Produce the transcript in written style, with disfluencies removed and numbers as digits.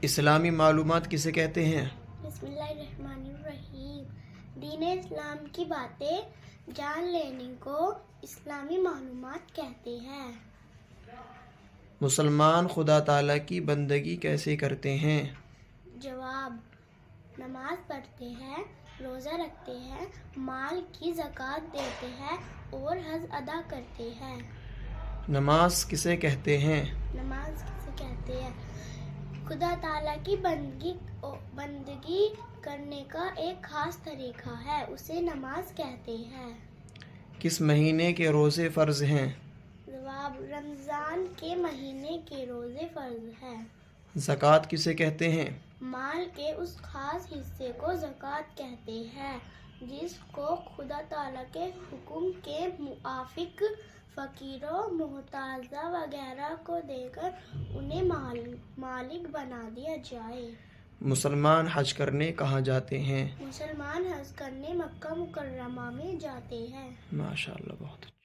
اسلامی معلومات کسے کہتے ہیں؟ بسم اللہ الرحمن الرحیم۔ دین اسلام کی باتیں جان لینے کو اسلامی معلومات کہتے ہیں۔ مسلمان خدا تعالیٰ کی بندگی کیسے کرتے ہیں؟ جواب: نماز پڑھتے ہیں، روزہ رکھتے ہیں، مال کی زکوٰۃ دیتے ہیں اور حج ادا کرتے ہیں۔ نماز کسے کہتے ہیں؟ نماز کسے کہتے ہیں؟ خدا تعالیٰ کی بندگی کرنے کا ایک خاص طریقہ ہے، اسے نماز کہتے ہیں۔ کس مہینے کے روزے فرض ہیں؟ جواب: رمضان کے مہینے کے روزے فرض ہیں۔ زکوٰۃ کسے کہتے ہیں؟ مال کے اس خاص حصے کو زکوٰۃ کہتے ہیں جس کو خدا تعالیٰ کے حکم کے موافق فقیروں، محتاجوں وغیرہ کو دے کر انہیں مالک بنا دیا جائے۔ مسلمان حج کرنے کہاں جاتے ہیں؟ مسلمان حج کرنے مکہ مکرمہ میں جاتے ہیں۔ ماشاءاللہ، بہت اچھا۔